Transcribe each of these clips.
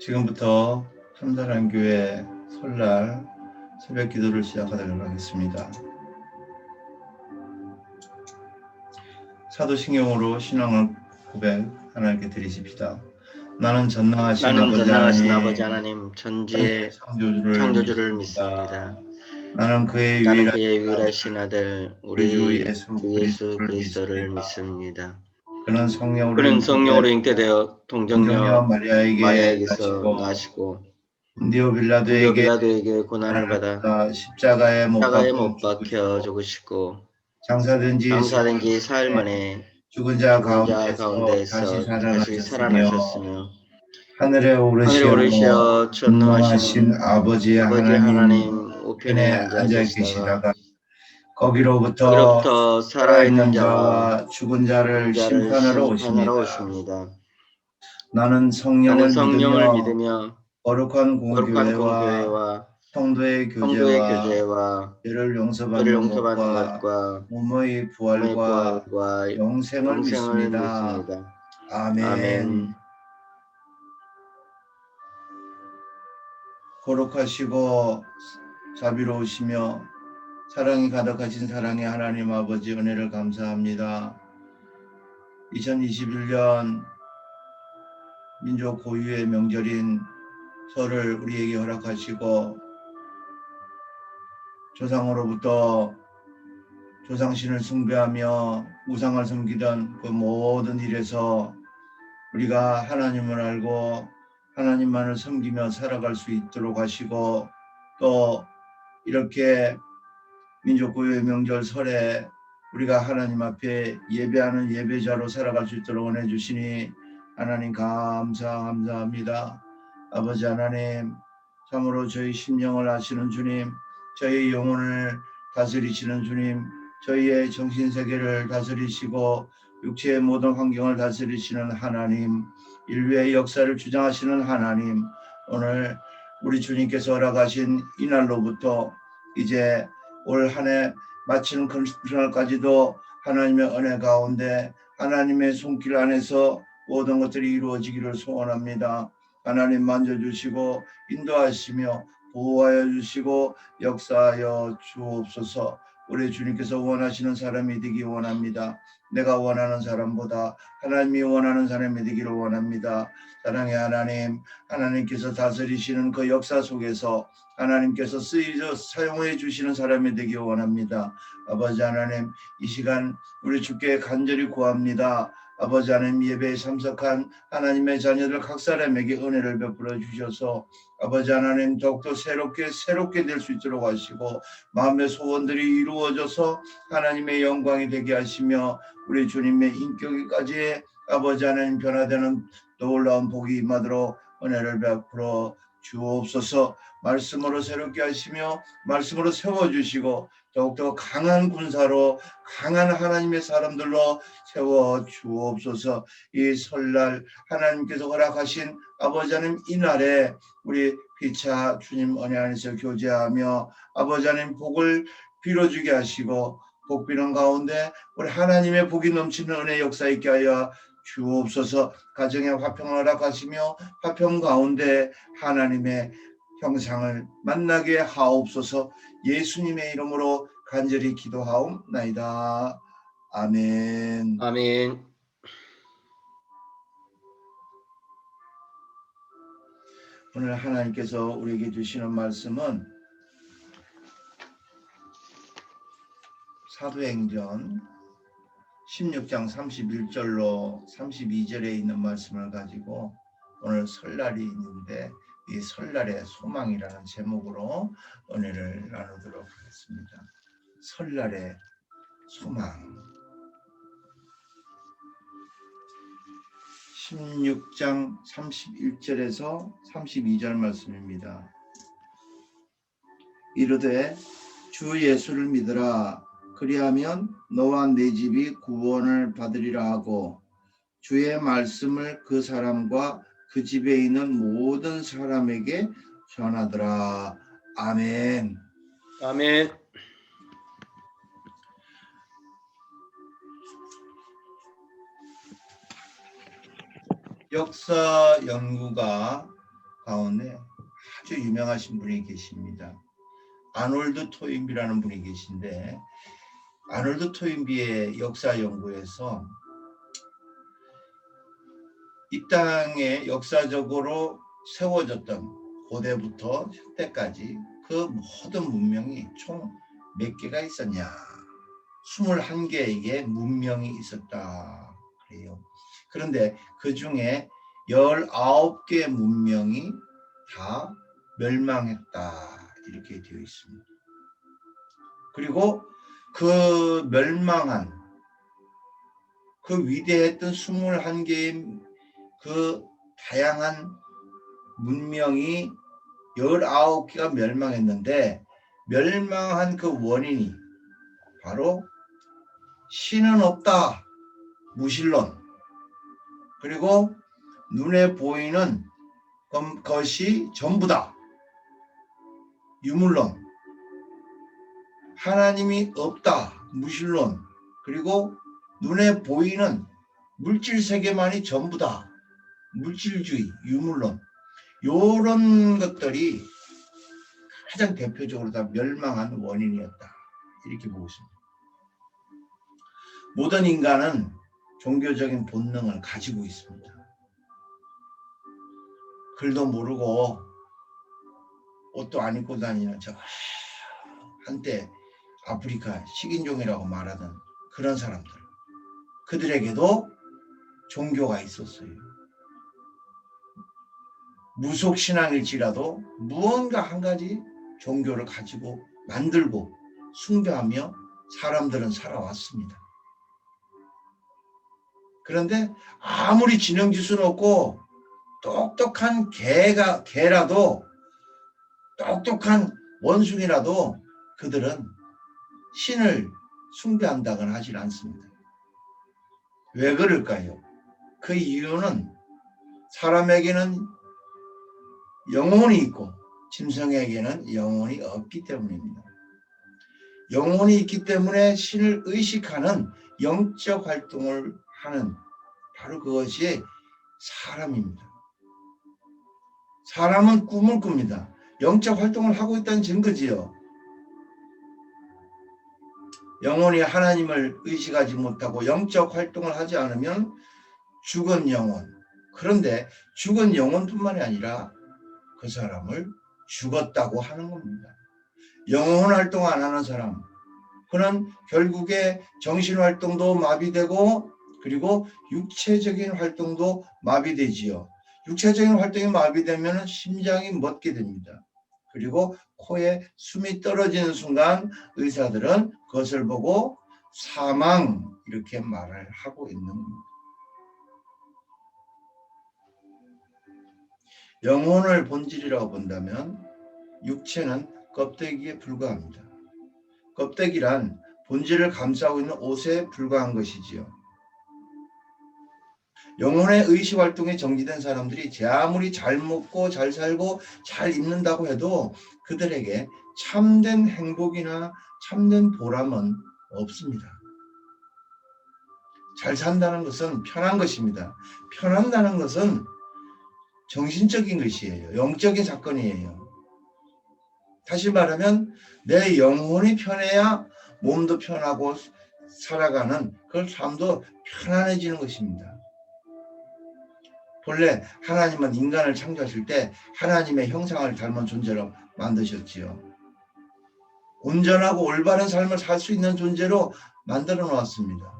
지금부터 참사랑교회 설날 새벽 기도를 시작하도록 하겠습니다. 사도신경으로 신앙을 고백 하나님께 드리십시다. 나는 전능하신 아버지 하나님 전지의 창조주를 믿습니다. 나는 그의 유일하신 아들 우리 주 예수 그리스도를 믿습니다. 그는 성령으로 잉태되어 동정녀 마리아에게서 나시고 본디오 빌라도에게 고난을 받아 십자가에 못 박혀 죽으시고 장사된 지 사흘 만에 죽은 자 가운데서 다시 살아나셨으며 하늘에 오르시어 전능하신 아버지 하나님 우편에 앉아 계시다가 거기로부터 살아있는 자와 죽은 자를 심판하러 오십니다. 나는 성령을 믿으며 거룩한 공교회와 성도의 교제와 죄를 용서받는 것과 몸의 부활과 영생을 믿습니다. 아멘. 거룩하시고 자비로우시며 사랑이 가득하신 사랑의 하나님 아버지 은혜를 감사합니다. 2021년 민족 고유의 명절인 설을 우리에게 허락하시고 조상으로부터 조상신을 숭배하며 우상을 섬기던 그 모든 일에서 우리가 하나님을 알고 하나님만을 섬기며 살아갈 수 있도록 하시고 또 이렇게 민족 고유의 명절 설에 우리가 하나님 앞에 예배하는 예배자로 살아갈 수 있도록 은혜 주시니 하나님 감사합니다. 아버지 하나님 참으로 저희 심령을 아시는 주님, 저희 영혼을 다스리시는 주님, 저희의 정신세계를 다스리시고 육체의 모든 환경을 다스리시는 하나님, 인류의 역사를 주장하시는 하나님, 오늘 우리 주님께서 허락하신 이날로부터 이제 올 한 해 마치는 그날까지도 하나님의 은혜 가운데 하나님의 손길 안에서 모든 것들이 이루어지기를 소원합니다. 하나님 만져주시고 인도하시며 보호하여 주시고 역사하여 주옵소서. 우리 주님께서 원하시는 사람이 되기 원합니다. 내가 원하는 사람보다 하나님이 원하는 사람이 되기를 원합니다. 사랑의 하나님, 하나님께서 다스리시는 그 역사 속에서 하나님께서 사용해 주시는 사람이 되기 원합니다. 아버지 하나님, 이 시간 우리 주께 간절히 구합니다. 아버지 하나님, 예배에 참석한 하나님의 자녀들 각 사람에게 은혜를 베풀어 주셔서 아버지 하나님 더욱더 새롭게 될 수 있도록 하시고 마음의 소원들이 이루어져서 하나님의 영광이 되게 하시며 우리 주님의 인격까지 아버지 하나님 변화되는 놀라운 복이 임하도록 은혜를 베풀어 주옵소서. 말씀으로 새롭게 하시며 말씀으로 세워주시고 더욱더 강한 군사로 강한 하나님의 사람들로 세워 주옵소서. 이 설날 하나님께서 허락하신 아버지 하나님 이날에 우리 피차 주님 은혜 안에서 교제하며 아버지 하나님 복을 빌어주게 하시고 복 비는 가운데 우리 하나님의 복이 넘치는 은혜 역사 있게 하여 주옵소서. 가정의 화평을 허락하시며 화평 가운데 하나님의 형상을 만나게 하옵소서. 예수님의 이름으로 간절히 기도하옵나이다. 아멘. 아멘. 오늘 하나님께서 우리에게 주시는 말씀은 사도행전 16장 31절로 32절에 있는 말씀을 가지고 오늘 설날이 있는데 이 설날의 소망이라는 제목으로 은혜를 나누도록 하겠습니다. 설날의 소망. 16장 31절에서 32절 말씀입니다. 이르되 주 예수를 믿으라. 그리하면 너와 네 집이 구원을 받으리라 하고 주의 말씀을 그 사람과 그 집에 있는 모든 사람에게 전하더라. 아멘. 아멘. 역사 연구가 가운데 아주 유명하신 분이 계십니다. 아놀드 토인비라는 분이 계신데, 아놀드 토인비의 역사 연구에서 이 땅에 역사적으로 세워졌던 고대부터 현대까지 그 모든 문명이 총 몇 개가 있었냐? 21개의 문명이 있었다 그래요. 그런데 그 중에 19개의 문명이 다 멸망했다 이렇게 되어 있습니다. 그리고 그 멸망한 그 위대했던 21개의 그 다양한 문명이 19개가 멸망했는데, 멸망한 그 원인이 바로 신은 없다, 무신론, 그리고 눈에 보이는 것이 전부다, 유물론, 하나님이 없다, 무신론, 그리고 눈에 보이는 물질 세계만이 전부다, 물질주의, 유물론, 이런 것들이 가장 대표적으로 다 멸망한 원인이었다 이렇게 보고 있습니다. 모든 인간은 종교적인 본능을 가지고 있습니다. 글도 모르고 옷도 안 입고 다니는 저 한때 아프리카 식인종이라고 말하던 그런 사람들, 그들에게도 종교가 있었어요. 무속신앙일지라도 무언가 한 가지 종교를 가지고 만들고 숭배하며 사람들은 살아왔습니다. 그런데 아무리 지능지수는 없고 똑똑한 개라도, 똑똑한 원숭이라도 그들은 신을 숭배한다거나 하질 않습니다. 왜 그럴까요? 그 이유는 사람에게는 영혼이 있고 짐승에게는 영혼이 없기 때문입니다. 영혼이 있기 때문에 신을 의식하는 영적 활동을 하는 바로 그것이 사람입니다. 사람은 꿈을 꿉니다. 영적 활동을 하고 있다는 증거지요. 영혼이 하나님을 의식하지 못하고 영적 활동을 하지 않으면 죽은 영혼, 그런데 죽은 영혼뿐만이 아니라 그 사람을 죽었다고 하는 겁니다. 영혼 활동 안 하는 사람, 그는 결국에 정신 활동도 마비되고 그리고 육체적인 활동도 마비되지요. 육체적인 활동이 마비되면 심장이 멎게 됩니다. 그리고 코에 숨이 떨어지는 순간 의사들은 그것을 보고 사망 이렇게 말을 하고 있는 겁니다. 영혼을 본질이라고 본다면 육체는 껍데기에 불과합니다. 껍데기란 본질을 감싸고 있는 옷에 불과한 것이지요. 영혼의 의식활동에 정지된 사람들이 아무리 잘 먹고 잘 살고 잘 입는다고 해도 그들에게 참된 행복이나 참된 보람은 없습니다. 잘 산다는 것은 편한 것입니다. 편한다는 것은 정신적인 것이에요. 영적인 사건이에요. 다시 말하면 내 영혼이 편해야 몸도 편하고 살아가는 그 삶도 편안해지는 것입니다. 본래 하나님은 인간을 창조하실 때 하나님의 형상을 닮은 존재로 만드셨지요. 온전하고 올바른 삶을 살 수 있는 존재로 만들어 놓았습니다.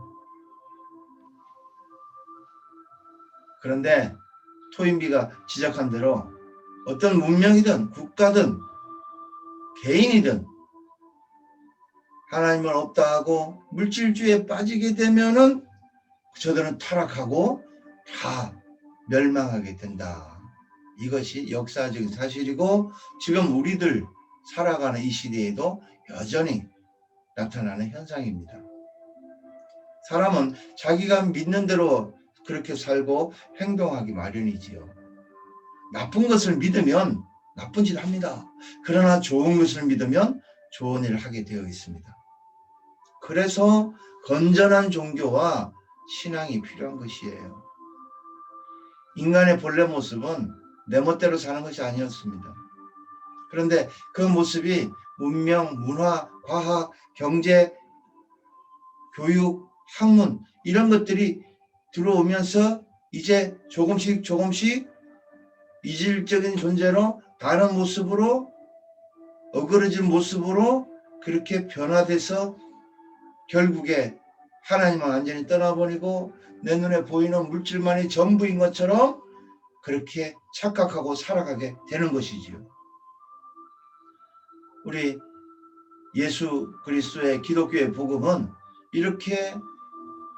그런데 토인비가 지적한 대로 어떤 문명이든 국가든 개인이든 하나님은 없다 하고 물질주의에 빠지게 되면은 저들은 타락하고 다 멸망하게 된다. 이것이 역사적인 사실이고 지금 우리들 살아가는 이 시대에도 여전히 나타나는 현상입니다. 사람은 자기가 믿는 대로 그렇게 살고 행동하기 마련이지요. 나쁜 것을 믿으면 나쁜 짓 합니다. 그러나 좋은 것을 믿으면 좋은 일을 하게 되어 있습니다. 그래서 건전한 종교와 신앙이 필요한 것이에요. 인간의 본래 모습은 내 멋대로 사는 것이 아니었습니다. 그런데 그 모습이 문명, 문화, 과학, 경제, 교육, 학문 이런 것들이 들어오면서 이제 조금씩 이질적인 존재로 다른 모습으로 어그러진 모습으로 그렇게 변화돼서 결국에 하나님을 완전히 떠나버리고 내 눈에 보이는 물질만이 전부인 것처럼 그렇게 착각하고 살아가게 되는 것이지요. 우리 예수 그리스도의 기독교의 복음은 이렇게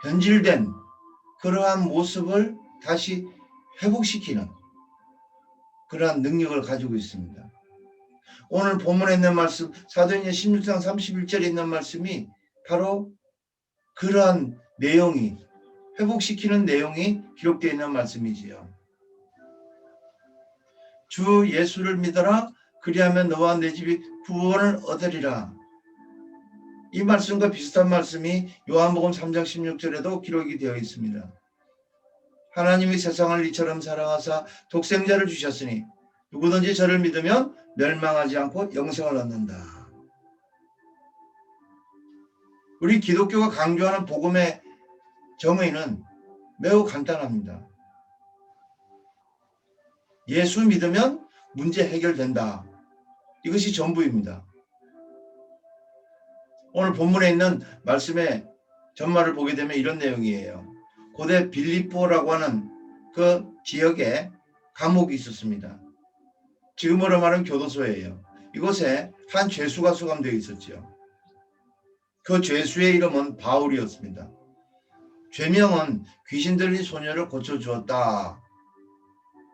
변질된 그러한 모습을 다시 회복시키는 그러한 능력을 가지고 있습니다. 오늘 본문에 있는 말씀 사도행전 16장 31절에 있는 말씀이 바로 그러한 내용이 회복시키는 내용이 기록되어 있는 말씀이지요. 주 예수를 믿어라 그리하면 너와 내 집이 구원을 얻으리라. 이 말씀과 비슷한 말씀이 요한복음 3장 16절에도 기록이 되어 있습니다. 하나님이 세상을 이처럼 사랑하사 독생자를 주셨으니 누구든지 저를 믿으면 멸망하지 않고 영생을 얻는다. 우리 기독교가 강조하는 복음의 정의는 매우 간단합니다. 예수 믿으면 문제 해결된다. 이것이 전부입니다. 오늘 본문에 있는 말씀의 전말을 보게 되면 이런 내용이에요. 고대 빌립보라고 하는 그 지역에 감옥이 있었습니다. 지금으로 말하면 교도소예요. 이곳에 한 죄수가 수감되어 있었죠. 그 죄수의 이름은 바울이었습니다. 죄명은 귀신 들린 소녀를 고쳐주었다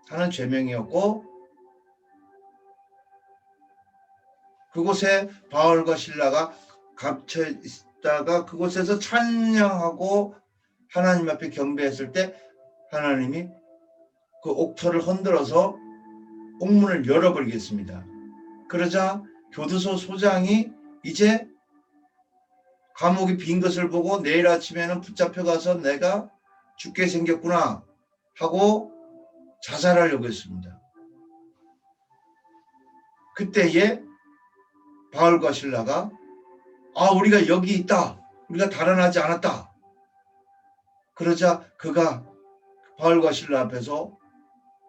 하는 죄명이었고, 그곳에 바울과 실라가 갇혀 있다가 그곳에서 찬양하고 하나님 앞에 경배했을 때 하나님이 그 옥터를 흔들어서 옥문을 열어버리겠습니다. 그러자 교도소 소장이 이제 감옥이 빈 것을 보고 내일 아침에는 붙잡혀가서 내가 죽게 생겼구나 하고 자살하려고 했습니다. 그때에 바울과 실라가 우리가 여기 있다. 우리가 달아나지 않았다. 그러자 그가 바울과 실라 앞에서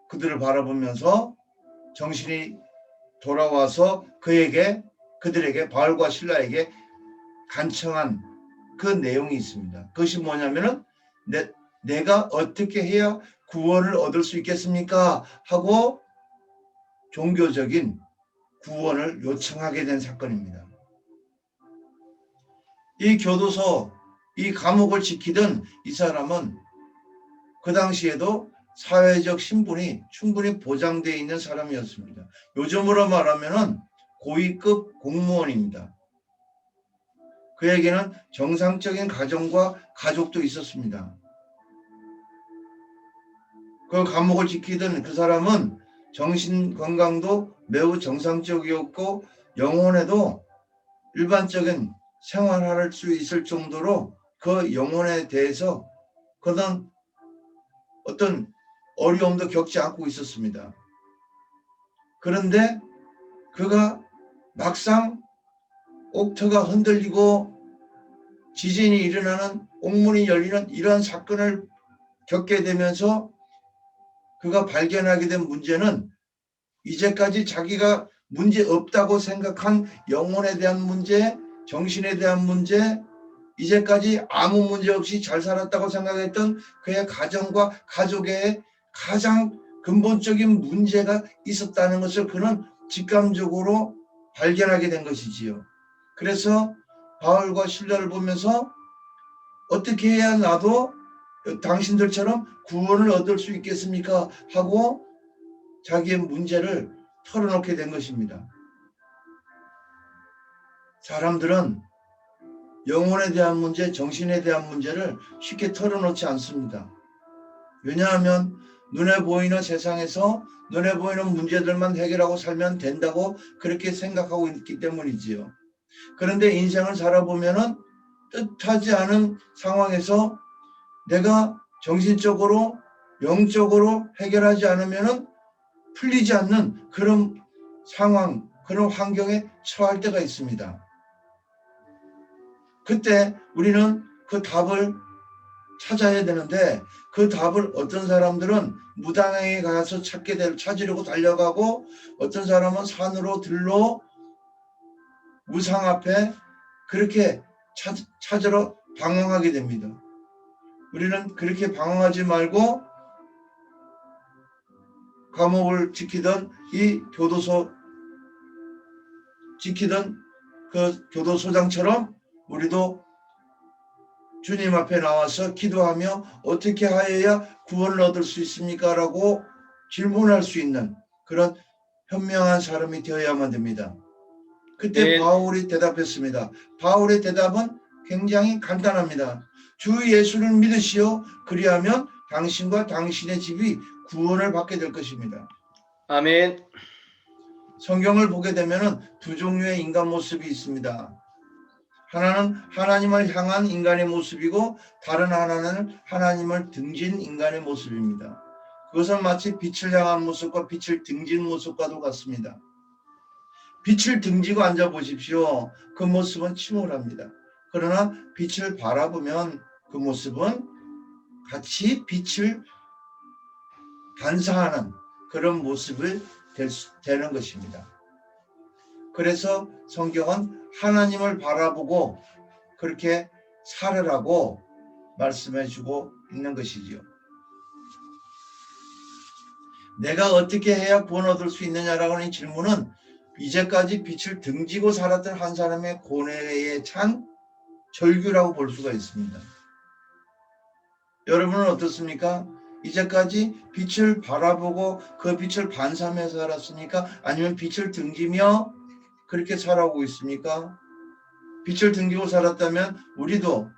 그들을 바라보면서 정신이 돌아와서 그들에게 바울과 실라에게 간청한 그 내용이 있습니다. 그것이 뭐냐면은 내가 어떻게 해야 구원을 얻을 수 있겠습니까? 하고 종교적인 구원을 요청하게 된 사건입니다. 이 교도소, 이 감옥을 지키던 이 사람은 그 당시에도 사회적 신분이 충분히 보장되어 있는 사람이었습니다. 요즘으로 말하면 고위급 공무원입니다. 그에게는 정상적인 가정과 가족도 있었습니다. 그 감옥을 지키던 그 사람은 정신 건강도 매우 정상적이었고 영혼에도 일반적인 생활할 수 있을 정도로 그 영혼에 대해서 그런 어떤 어려움도 겪지 않고 있었습니다. 그런데 그가 막상 옥터가 흔들리고 지진이 일어나는 옥문이 열리는 이러한 사건을 겪게 되면서 그가 발견하게 된 문제는 이제까지 자기가 문제 없다고 생각한 영혼에 대한 문제, 정신에 대한 문제, 이제까지 아무 문제 없이 잘 살았다고 생각했던 그의 가정과 가족의 가장 근본적인 문제가 있었다는 것을 그는 직감적으로 발견하게 된 것이지요. 그래서 바울과 실라를 보면서 어떻게 해야 나도 당신들처럼 구원을 얻을 수 있겠습니까? 하고 자기의 문제를 털어놓게 된 것입니다. 사람들은 영혼에 대한 문제, 정신에 대한 문제를 쉽게 털어놓지 않습니다. 왜냐하면 눈에 보이는 세상에서 눈에 보이는 문제들만 해결하고 살면 된다고 그렇게 생각하고 있기 때문이지요. 그런데 인생을 살아보면은 뜻하지 않은 상황에서 내가 정신적으로 영적으로 해결하지 않으면은 풀리지 않는 그런 상황, 그런 환경에 처할 때가 있습니다. 그때 우리는 그 답을 찾아야 되는데 그 답을 어떤 사람들은 무당에 가서 찾으려고 달려가고 어떤 사람은 산으로 들로 우상 앞에 그렇게 찾으러 방황하게 됩니다. 우리는 그렇게 방황하지 말고 감옥을 지키던 이 교도소 지키던 그 교도소장처럼 우리도 주님 앞에 나와서 기도하며 어떻게 하여야 구원을 얻을 수 있습니까? 라고 질문할 수 있는 그런 현명한 사람이 되어야만 됩니다. 그때 바울이 대답했습니다. 바울의 대답은 굉장히 간단합니다. 주 예수를 믿으시오. 그리하면 당신과 당신의 집이 구원을 받게 될 것입니다. 아멘. 성경을 보게 되면 두 종류의 인간 모습이 있습니다. 하나는 하나님을 향한 인간의 모습이고 다른 하나는 하나님을 등진 인간의 모습입니다. 그것은 마치 빛을 향한 모습과 빛을 등진 모습과도 같습니다. 빛을 등지고 앉아 보십시오. 그 모습은 침울합니다. 그러나 빛을 바라보면 그 모습은 같이 빛을 반사하는 그런 모습을 되는 것입니다. 그래서 성경은 하나님을 바라보고 그렇게 살으라고 말씀해 주고 있는 것이지요. 내가 어떻게 해야 구원 얻을 수 있느냐라고 하는 질문은 이제까지 빛을 등지고 살았던 한 사람의 고뇌에 찬 절규라고 볼 수가 있습니다. 여러분은 어떻습니까? 이제까지 빛을 바라보고 그 빛을 반사하며 살았습니까? 아니면 빛을 등지며 그렇게 살아오고 있습니까? 빛을 등지고 살았다면 우리도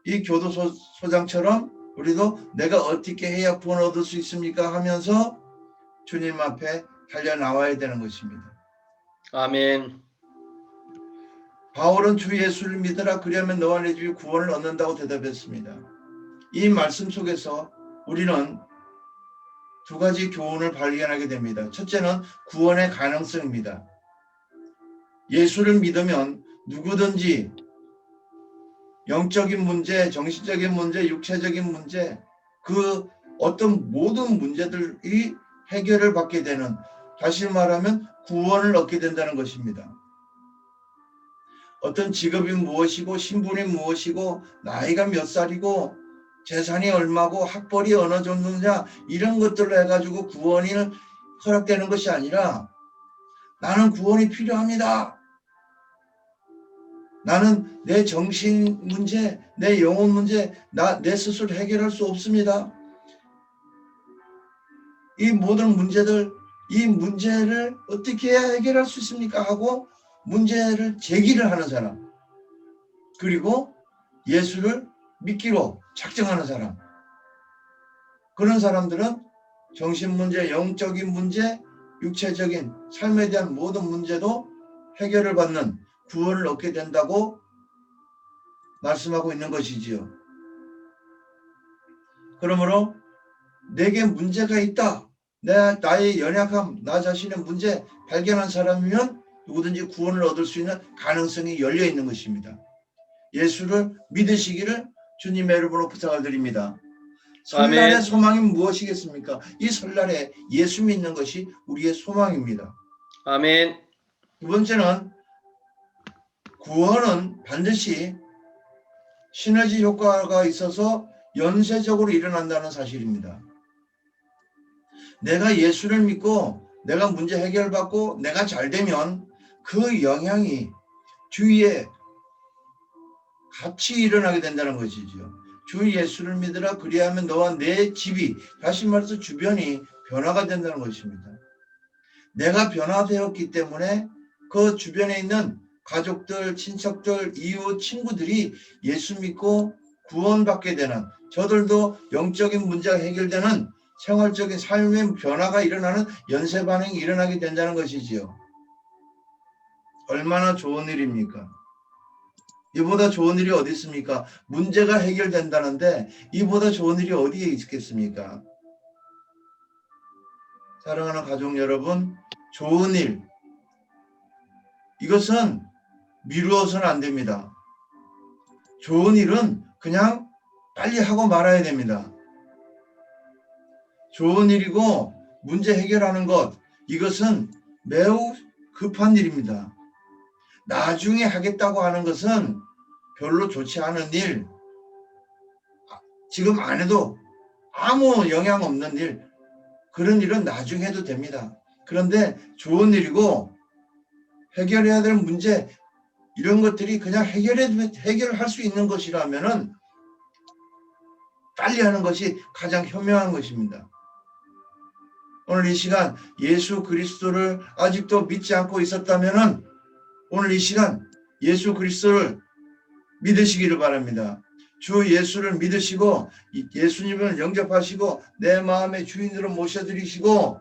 이 교도소장처럼 우리도 내가 어떻게 해야 구원 얻을 수 있습니까? 하면서 주님 앞에 달려 나와야 되는 것입니다. 아멘. 바울은 주 예수를 믿으라 그리하면 너와 내 집이 구원을 얻는다고 대답했습니다. 이 말씀 속에서 우리는 두 가지 교훈을 발견하게 됩니다. 첫째는 구원의 가능성입니다. 예수를 믿으면 누구든지 영적인 문제, 정신적인 문제, 육체적인 문제, 그 어떤 모든 문제들이 해결을 받게 되는, 다시 말하면 구원을 얻게 된다는 것입니다. 어떤 직업이 무엇이고 신분이 무엇이고 나이가 몇 살이고 재산이 얼마고 학벌이 어느 정도냐 이런 것들로 해가지고 구원이 허락되는 것이 아니라 나는 구원이 필요합니다. 나는 내 정신 문제, 내 영혼 문제, 내 스스로 해결할 수 없습니다. 이 모든 문제들, 이 문제를 어떻게 해야 해결할 수 있습니까? 하고 문제를 제기를 하는 사람, 그리고 예수를 믿기로 작정하는 사람, 그런 사람들은 정신 문제, 영적인 문제, 육체적인 삶에 대한 모든 문제도 해결을 받는 구원을 얻게 된다고 말씀하고 있는 것이지요. 그러므로 내게 문제가 있다, 나의 연약함, 나 자신의 문제 발견한 사람이면 누구든지 구원을 얻을 수 있는 가능성이 열려 있는 것입니다. 예수를 믿으시기를 주님의 이름으로 부탁을 드립니다. 설날의 아멘. 소망이 무엇이겠습니까? 이 설날에 예수 믿는 것이 우리의 소망입니다. 아멘. 두 번째는 구원은 반드시 시너지 효과가 있어서 연쇄적으로 일어난다는 사실입니다. 내가 예수를 믿고 내가 문제 해결받고 내가 잘 되면 그 영향이 주위에 같이 일어나게 된다는 것이죠. 주 예수를 믿으라 그리하면 너와 내 집이, 다시 말해서 주변이 변화가 된다는 것입니다. 내가 변화되었기 때문에 그 주변에 있는 가족들, 친척들, 이웃, 친구들이 예수 믿고 구원받게 되는, 저들도 영적인 문제가 해결되는 생활적인 삶의 변화가 일어나는 연쇄 반응이 일어나게 된다는 것이지요. 얼마나 좋은 일입니까? 이보다 좋은 일이 어디 있습니까? 문제가 해결된다는데 이보다 좋은 일이 어디에 있겠습니까? 사랑하는 가족 여러분, 좋은 일, 이것은 미루어서는 안 됩니다. 좋은 일은 그냥 빨리 하고 말아야 됩니다. 좋은 일이고 문제 해결하는 것, 이것은 매우 급한 일입니다. 나중에 하겠다고 하는 것은 별로 좋지 않은 일, 지금 안 해도 아무 영향 없는 일, 그런 일은 나중에 해도 됩니다. 그런데 좋은 일이고 해결해야 될 문제, 이런 것들이 그냥 해결할 수 있는 것이라면은 빨리 하는 것이 가장 현명한 것입니다. 오늘 이 시간 예수 그리스도를 아직도 믿지 않고 있었다면은 오늘 이 시간 예수 그리스도를 믿으시기를 바랍니다. 주 예수를 믿으시고 예수님을 영접하시고 내 마음의 주인으로 모셔드리시고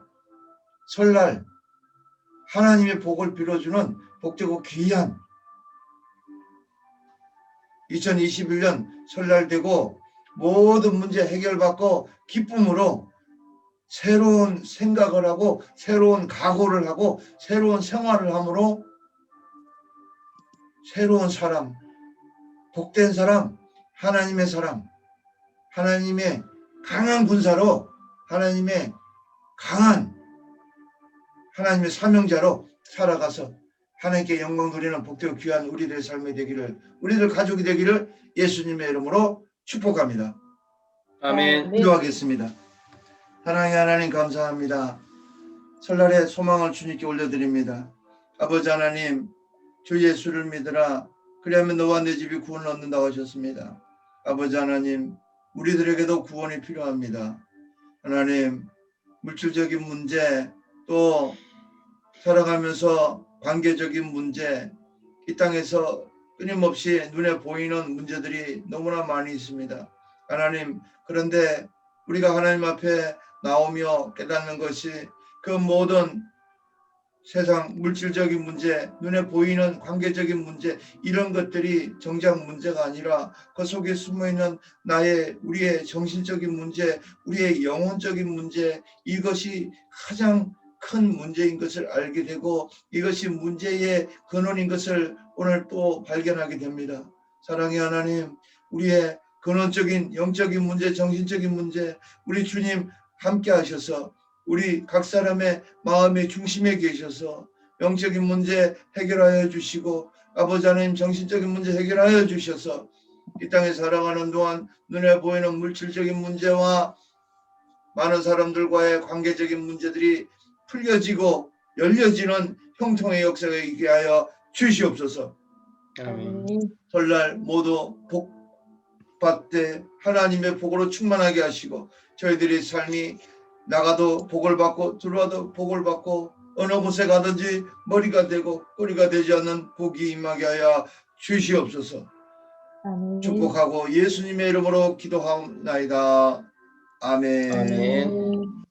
설날 하나님의 복을 빌어주는 복되고 귀한 2021년 설날 되고 모든 문제 해결받고 기쁨으로 새로운 생각을 하고 새로운 각오를 하고 새로운 생활을 함으로 새로운 사람, 복된 사람, 하나님의 사람, 하나님의 강한 군사로 하나님의 강한 하나님의 사명자로 살아가서 하나님께 영광 돌리는 복되고 귀한 우리들의 삶이 되기를, 우리들 가족이 되기를 예수님의 이름으로 축복합니다. 아멘. 기도하겠습니다. 사랑의 하나님 감사합니다. 설날에 소망을 주님께 올려드립니다. 아버지 하나님, 주 예수를 믿으라. 그리하면 너와 내 집이 구원을 얻는다고 하셨습니다. 아버지 하나님, 우리들에게도 구원이 필요합니다. 하나님, 물질적인 문제, 또 살아가면서 관계적인 문제, 이 땅에서 끊임없이 눈에 보이는 문제들이 너무나 많이 있습니다. 하나님, 그런데 우리가 하나님 앞에 나오며 깨닫는 것이 그 모든 세상 물질적인 문제, 눈에 보이는 관계적인 문제, 이런 것들이 정작 문제가 아니라 그 속에 숨어있는 우리의 정신적인 문제, 우리의 영혼적인 문제, 이것이 가장 큰 문제인 것을 알게 되고 이것이 문제의 근원인 것을 오늘 또 발견하게 됩니다. 사랑의 하나님, 우리의 근원적인 영적인 문제, 정신적인 문제, 우리 주님 함께 하셔서 우리 각 사람의 마음의 중심에 계셔서 영적인 문제 해결하여 주시고 아버지 하나님 정신적인 문제 해결하여 주셔서 이 땅에 살아가는 동안 눈에 보이는 물질적인 문제와 많은 사람들과의 관계적인 문제들이 풀려지고 열려지는 형통의 역사가 있게 하여 주시옵소서. 아멘. 설날 모두 복 받되 하나님의 복으로 충만하게 하시고 저희들의 삶이 나가도 복을 받고 들어와도 복을 받고 어느 곳에 가든지 머리가 되고 꼬리가 되지 않는 복이 임하게 하여 주시옵소서. 축복하고 예수님의 이름으로 기도하옵나이다. 아멘. 아멘.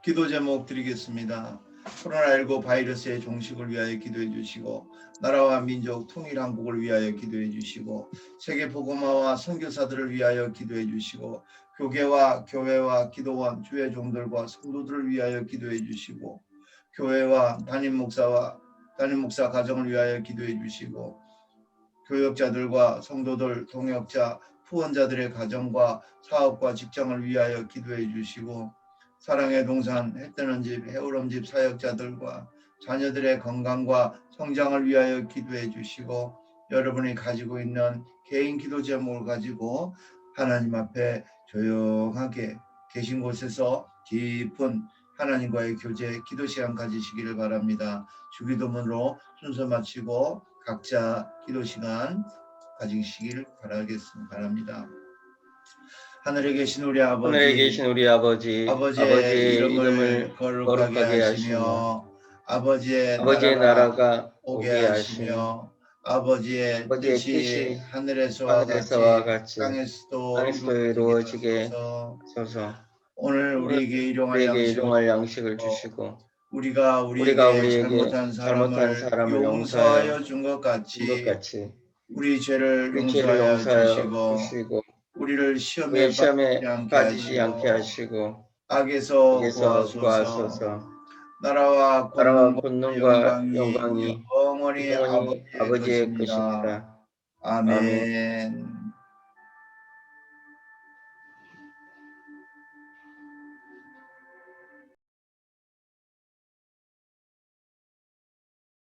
기도 제목 드리겠습니다. 코로나19 바이러스의 종식을 위하여 기도해 주시고 나라와 민족 통일 한국을 위하여 기도해 주시고 세계 복음화와 선교사들을 위하여 기도해 주시고 교계와 교회와 기도원 주의 종들과 성도들을 위하여 기도해 주시고 교회와 담임 목사 가정을 위하여 기도해 주시고 교역자들과 성도들 동역자 후원자들의 가정과 사업과 직장을 위하여 기도해 주시고 사랑의 동산 해뜨는 집 해오름 집 사역자들과 자녀들의 건강과 성장을 위하여 기도해 주시고 여러분이 가지고 있는 개인 기도 제목을 가지고 하나님 앞에 조용하게 계신 곳에서 깊은 하나님과의 교제 기도 시간 가지시기를 바랍니다. 주기도문으로 순서 마치고 각자 기도 시간 가지시길 바랍니다. 하늘에 계신 우리 아버지의 이름을 거룩하게 하시며 아버지의 나라가 오게 하시며 아버지의 뜻이 하늘에서와 같이 땅에서도 이루어지게 하소서. 오늘 우리에게 일용할 양식을 주시고 우리가 우리에게 잘못한 사람을 용서하여 준 것 같이 우리 죄를 용서하여 주시고 우리를 시험에 우리의 시험에 빠지지 빠지지 않게 않게 하시고 하시고 악에서 에게서 구하소서. 구하소서. 나라와 나라와 권능과 권능과 영광이 영광이 영원히 영원히 아버지의 아버지의 것입니다. 것입니다. 아멘. 아멘.